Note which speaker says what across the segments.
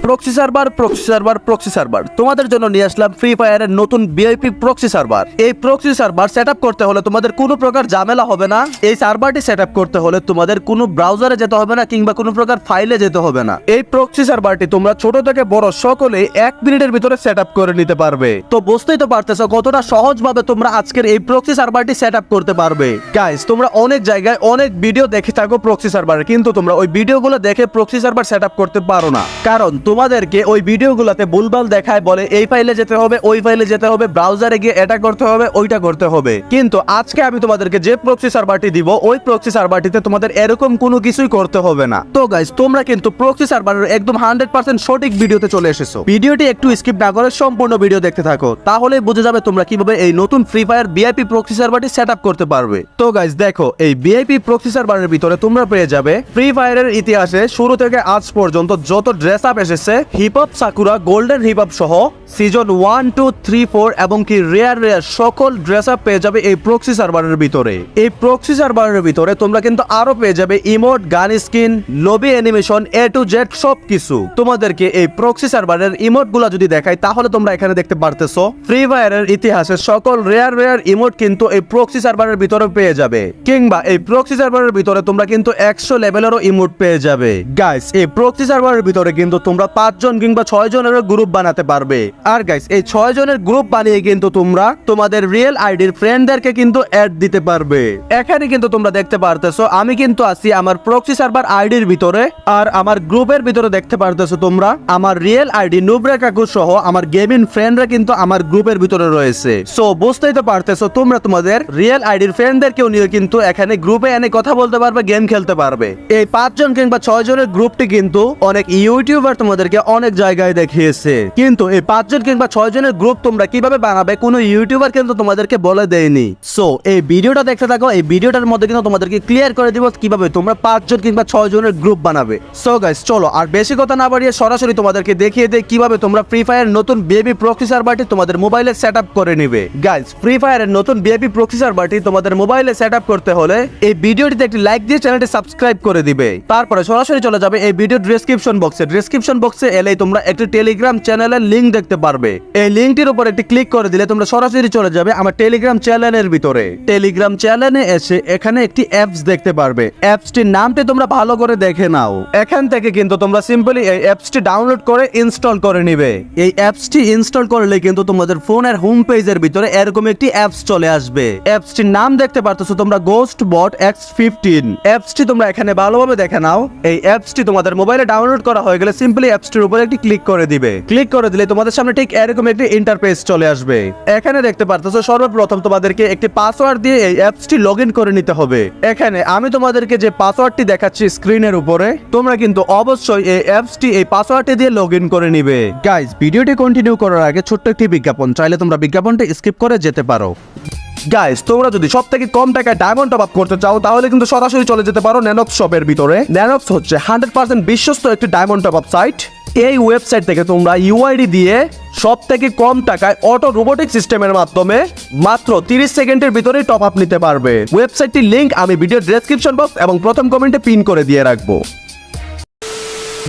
Speaker 1: Proxy server তোমাদের জন্য নিয়ে আসলাম ফ্রি ফায়ারের নতুন ভিআইপি প্রক্সি সার্ভার। এই প্রক্সি সার্ভার সেটআপ করতে হলে তোমাদের কোনো প্রকার ঝামেলা হবে না। এই সার্ভারটি সেটআপ করতে হলে তোমাদের কোনো ব্রাউজারে যেতে হবে না কিংবা কোনো প্রকার ফাইলে যেতে হবে না। এই প্রক্সি সার্ভারটি তোমরা ছোট থেকে বড় সকলে 1 মিনিটের ভিতরে সেটআপ করে নিতে পারবে। তো বুঝতেই তো পারতেছো কতটা সহজভাবে তোমরা আজকের এই প্রক্সি সার্ভারটি সেটআপ করতে পারবে। গাইস, তোমরা অনেক জায়গায় অনেক ভিডিও দেখে থাকো প্রক্সি সার্ভারে, কিন্তু তোমরা ওই ভিডিওগুলো দেখে প্রক্সি সার্ভার সেটআপ করতে পারো না, কারণ তোমাদেরকে ওই ভিডিওগুলোতে ভুলভাল দেখায়, বলে এই ফাইলে যেতে হবে, ওই ফাইলে যেতে হবে, ব্রাউজারে গিয়ে এটা করতে হবে, ওইটা করতে হবে। কিন্তু আজকে আমি তোমাদেরকে যে প্রক্সি সার্ভারটি দিব, ওই প্রক্সি সার্ভারটিতে তোমাদের এরকম কোনো কিছুই করতে হবে না। তো গাইস, তোমরা কিন্তু প্রক্সি সার্ভারের একদম 100% সঠিক ভিডিওতে চলে এসেছো। ভিডিওটি একটু স্কিপ না করে সম্পূর্ণ ভিডিও দেখতে থাকো, তাহলে বুঝে যাবে তোমরা কিভাবে এই নতুন ফ্রি ফায়ার ভিআইপি প্রক্সি সার্ভারটি সেটআপ করতে পারবে। তো গাইস দেখো, এই ভিআইপি প্রক্সি সার্ভারের ভিতরে তোমরা পেয়ে যাবে ফ্রি ফায়ারের ইতিহাসে শুরু থেকে আজ পর্যন্ত যত ড্রেস আপ এসেছে, hip hop sakura, golden hip hop সহ সিজন 1, 2, 3, 4 এবং কি রেয়ার সকল ড্রেস আপ পেয়ে যাবে এই প্রক্সি সার্ভারের ভিতরে। এই প্রক্সি সার্ভারের ভিতরে তোমরা কিন্তু আরো পেয়ে যাবে ইমোট, গান skin, lobby animation, A to Z সবকিছু। তোমাদেরকে এই প্রক্সি সার্ভারের ইমোট গুলা যদি দেখাই, তাহলে তোমরা এখানে দেখতে পারতেছো ফ্রি ফায়ারের ইতিহাসের সকল রেয়ার ইমোট কিন্তু এই প্রক্সি সার্ভারের ভিতরে পেয়ে যাবে, কিংবা এই প্রক্সি সার্ভারের ভিতরে তোমরা কিন্তু 100 লেভেলেরও ইমোট পেয়ে যাবে। গাইস, এই প্রক্সি সার্ভারের ভিতরে কিন্তু তোমরা 5 জন কিংবা 6 জনের গ্রুপ বানাতে পারবে। আর গাইস, এই 6 জনের গ্রুপ বানিয়ে কিন্তু তোমরা তোমাদের রিয়েল আইডির ফ্রেন্ডদেরকে কিন্তু অ্যাড দিতে পারবে। এখানে কিন্তু তোমরা দেখতে পারতেছো আমি কিন্তু আছি আমার প্রক্সি সার্ভার আইডির ভিতরে, আর আমার গ্রুপের ভিতরে দেখতে পারতেছো তোমরা আমার রিয়েল আইডি নুবরা কাকু সহ আমার গেমিং ফ্রেন্ডরা কিন্তু আমার গ্রুপের ভিতরে রয়েছে। সো বুঝতেই তো পারতেছো তোমরা তোমাদের রিয়েল আইডির ফ্রেন্ডদেরকেও নিয়ে কিন্তু এখানে গ্রুপে এনে কথা বলতে পারবে, গেম খেলতে পারবে। এই 5 জন কিংবা 6 জনের গ্রুপটি কিন্তু অনেক ইউটিউবার তোমাদেরকে অনেক জায়গায় দেখিয়েছে, কিন্তু এই 5 জন কিংবা 6 জনের গ্রুপ তোমরা কিভাবে বানাবে কোনো ইউটিউবার কিন্তু তোমাদেরকে বলে দেয়নি। সো এই ভিডিওটা দেখতে থাকো, এই ভিডিওটার মধ্যে কিন্তু তোমাদেরকে ক্লিয়ার করে দিব কিভাবে তোমরা 5 জন কিংবা 6 জনের গ্রুপ বানাবে। সো গাইস, চলো আর বেশি কথা না বাড়িয়ে সরাসরি তোমাদেরকে দেখিয়ে দেই কিভাবে তোমরা ফ্রি ফায়ার নতুন ভিআইপি প্রক্সি সার্ভারটি তোমাদের মোবাইলে সেটআপ করে নিবে। গাইস, ফ্রি ফায়ারের নতুন ভিআইপি প্রক্সি সার্ভারটি তোমাদের মোবাইলে সেটআপ করতে হলে এই ভিডিওটিতে একটি লাইক দিয়ে চ্যানেলটি সাবস্ক্রাইব করে দিবে। তারপরে সরাসরি চলে যাবে এই ভিডিও ডেসক্রিপশন বক্সে এলেই তোমরা একটি টেলিগ্রাম চ্যানেলের লিংক দেখতে পারবে। এই লিংকটির উপর একটি ক্লিক করে দিলে তোমরা সরাসরি চলে যাবে আমার টেলিগ্রাম চ্যানেলের ভিতরে। টেলিগ্রাম চ্যানেলে এসে এখানে একটি অ্যাপস দেখতে পারবে। অ্যাপসটির নামটি তোমরা ভালো করে দেখে নাও। এখান থেকে কিন্তু তোমরা সিম্পলি এই অ্যাপসটি ডাউনলোড করে ইনস্টল করে নিবে। এই অ্যাপসটি ইনস্টল করলে কিন্তু তোমাদের ফোনের হোম পেজের ভিতরে এরকম একটি অ্যাপস চলে আসবে। অ্যাপসটির নাম দেখতে পারতেছো তোমরা গোস্ট বট X15। অ্যাপসটি তোমরা এখানে ভালোভাবে দেখে নাও। এই অ্যাপসটি তোমাদের মোবাইলে ডাউনলোড করা হয়ে গেলে সিম্পলি অ্যাপসটির উপর একটি ক্লিক করে দিবে। ক্লিক করে দিলে তোমাদের সামনে ঠিক এরকম একটি ইন্টারফেস চলে আসবে। এখানে দেখতে পারতেছো সর্বপ্রথম তোমাদেরকে একটি পাসওয়ার্ড দিয়ে এই অ্যাপসটি লগইন করে নিতে হবে। এখানে আমি তোমাদেরকে যে পাসওয়ার্ডটি দেখাচ্ছি স্ক্রিনের উপরে, তোমরা কিন্তু অবশ্যই এই অ্যাপসটি এই পাসওয়ার্ডটি দিয়ে লগইন করে নিবে। গাইস, ভিডিওটি কন্টিনিউ করার আগে ছোট্ট একটি বিজ্ঞাপন, চাইলে তোমরা বিজ্ঞাপনটি স্কিপ করে যেতে পারো। গাইস, তোমরা যদি সবথেকে কম টাকায় ডায়মন্ড টপ আপ করতে চাও, তাহলে কিন্তু সরাসরি চলে যেতে পারো ন্যানক্স শপের ভিতরে। ন্যানক্স হচ্ছে 100% বিশ্বস্ত একটি ডায়মন্ড টপ আপ সাইট। এই ওয়েবসাইট থেকে তোমরা ইউআইডি দিয়ে সবথেকে কম টাকায় অটো রোবোটিক সিস্টেমের মাধ্যমে মাত্র 30 সেকেন্ডের ভিতরেই টপ আপ নিতে পারবে। ওয়েবসাইটটির লিংক আমি ভিডিও ডেসক্রিপশন বক্স এবং প্রথম কমেন্টে পিন করে দিয়ে রাখবো।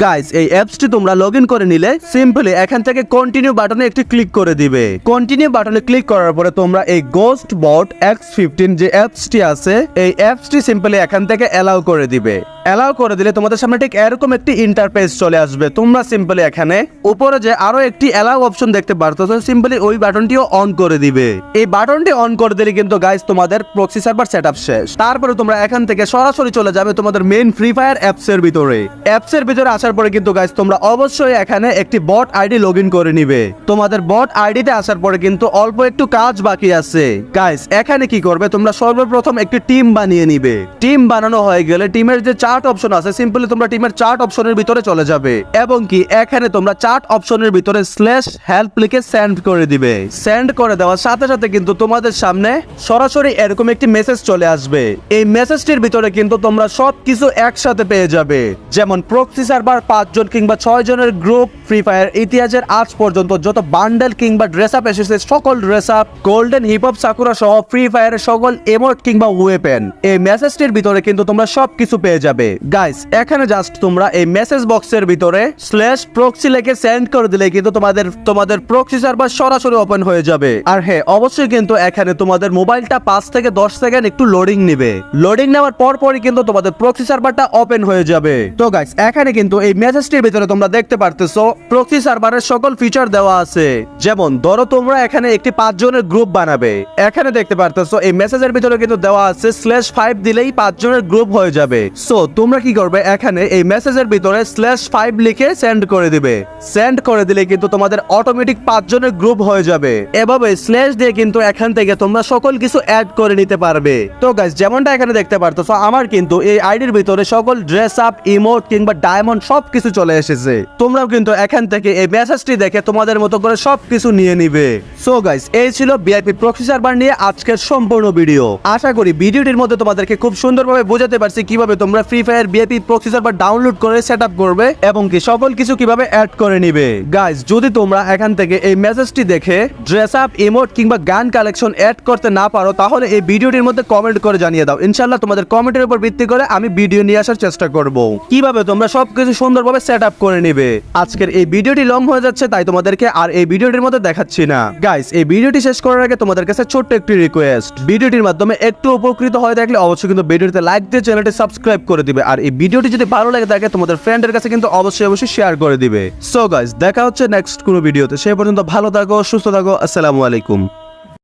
Speaker 1: গাইস, এই অ্যাপসটি তোমরা লগইন করে নিলে সিম্পলি এখান থেকে কন্টিনিউ বাটনে একটি ক্লিক করে দিবে। কন্টিনিউ বাটনে ক্লিক করার পরে তোমরা এই গোস্ট বট X15 যে অ্যাপসটি আছে, এই অ্যাপসটি সিম্পলি এখান থেকে অ্যালাউ করে দিবে। অ্যালাউ করে দিলে তোমাদের সামনে ঠিক এরকম একটি ইন্টারফেস চলে আসবে। তোমরা সিম্পলি এখানে উপরে যে আরো একটি অ্যালাউ অপশন দেখতে পারতেছো, সিম্পলি ওই বাটনটিও অন করে দিবে। এই বাটনটি অন করে দিলে কিন্তু গাইস তোমাদের প্রক্সি সার্ভার সেটআপ শেষ। তারপরে তোমরা এখান থেকে সরাসরি চলে যাবে তোমাদের মেইন ফ্রি ফায়ার অ্যাপসের ভিতরে। অ্যাপসের ভিতরে আসার পরে কিন্তু গাইস তোমরা অবশ্যই এখানে একটি বট আইডি লগইন করে নিবে। তোমাদের বট আইডিতে আসার পরে কিন্তু অল্প একটু কাজ বাকি আছে। গাইস, এখানে কি করবে, তোমরা সর্বপ্রথম একটি টিম বানিয়ে নিবে। টিম বানানো হয়ে গেলে টিমের যে চার্ট অপশন আছে, সিম্পলি তোমরা টিমের চার্ট অপশনের ভিতরে চলে যাবে এবং কি এখানে তোমরা চার্ট অপশনের ভিতরে /help লিখে সেন্ড করে দিবে। সেন্ড করে দেওয়ার সাথে সাথে কিন্তু তোমাদের সামনে সরাসরি এরকম একটি মেসেজ চলে আসবে। এই মেসেজটির ভিতরে কিন্তু তোমরা সবকিছু একসাথে পেয়ে যাবে, যেমন প্রক্সি সার্ভার, 5 জন কিংবা 6 জনের গ্রুপ, ফ্রি ফায়ার ইতিহাসের আজ পর্যন্ত যত বান্ডেল কিংবা ড্রেস আপ এসেছে সকল dress up, golden hip hop sakura সহ ফ্রি ফায়ারের সকল এমোট কিংবা ওয়েপেন। এই মেসেজটির ভিতরে কিন্তু তোমরা সবকিছু পেয়ে যাবে। যাবে। গাইস এখানে জাস্ট তোমরা এই মেসেজ বক্সের ভিতরে /proxy লিখে সেন্ড করে দিলে কিন্তু তোমাদের প্রক্সি সার্ভার সরাসরি ওপেন হয়ে যাবে। আর হ্যাঁ, অবশ্যই কিন্তু এখানে তোমাদের মোবাইলটা 5 থেকে 10 সেকেন্ড একটু লোডিং নেবে। লোডিং নেওয়ার পরই কিন্তু তোমাদের প্রক্সি সার্ভারটা ওপেন হয়ে যাবে। তো গাইস এখানে কিন্তু এই মেসেজটির ভিতরে তোমরা দেখতে পারতেছো প্রক্সি সার্ভারের সকল ফিচার দেওয়া আছে। যেমন ধরো তোমরা এখানে একটি 5 জনের গ্রুপ বানাবে, এখানে দেখতে পারতেছো এই মেসেজের ভিতরে কিন্তু দেওয়া আছে /5 দিলেই 5 জনের গ্রুপ হয়ে যাবে। সো তোমরা কি করবে, এখানে এই মেসেজের ভিতরে /5 লিখে সেন্ড করে দিবে। সেন্ড করে দিলে কিন্তু তোমাদের অটোমেটিক 5 জনের গ্রুপ হয়ে যাবে। এভাবে স্ল্যাশ দিয়ে কিন্তু এখান থেকে তোমরা সকল কিছু অ্যাড করে নিতে পারবে। তো গাইস যেমনটা এখানে দেখতে পারতেছো আমার কিন্তু এই আইডির ভিতরে সকল ড্রেস আপ, ইমোট কিংবা ডায়মন্ড সবকিছু চলে এসেছে। তোমরাও কিন্তু এখান থেকে এই মেসেজটি দেখে তোমাদের মতো করে সবকিছু নিয়ে নিবে। সো গাইস এই ছিল ভিআইপি প্রক্সি সার্ভার নিয়ে আজকের সম্পূর্ণ ভিডিও। আশা করি ভিডিওটির মধ্যে তোমাদেরকে খুব সুন্দরভাবে বোঝাতে পারছি কিভাবে তোমরা free Fire VIP proxy server download করে সেটআপ করবে এবং কি সকল কিছু কিভাবে অ্যাড করে নিবে। গাইস যদি তোমরা এখান থেকে এই মেসেজটি দেখে ড্রেস আপ, ইমোট কিংবা গান কালেকশন অ্যাড করতে না পারো তাহলে এই ভিডিওটির মধ্যে কমেন্ট করে জানিয়ে দাও। ইনশাআল্লাহ তোমাদের কমেন্টের উপর ভিত্তি করে আমি ভিডিও নিয়ে আসার চেষ্টা করব কিভাবে তোমরা সবকিছু সুন্দরভাবে সেটআপ করে নিবে। আজকের এই ভিডিওটি লং হয়ে যাচ্ছে তাই তোমাদেরকে আর এই ভিডিওটির মধ্যে দেখাচ্ছি না। গাইস এই ভিডিওটি শেষ করার আগে তোমাদের কাছে ছোট্ট একটি রিকোয়েস্ট, ভিডিওটির মাধ্যমে একটু উপকৃত হয়ে থাকলে অবশ্যই কিন্তু ভিডিওতে লাইক দিয়ে চ্যানেলটি সাবস্ক্রাইব করে দিবে। আর এই ভিডিওটি যদি ভালো লাগে থাকে তোমাদের ফ্রেন্ডের কাছে কিন্তু অবশ্যই শেয়ার করে দিবে। সো গাইস দেখা হচ্ছে নেক্সট কোনো ভিডিওতে। সেই পর্যন্ত ভালো থাকো, সুস্থ থাকো। আসসালামু আলাইকুম।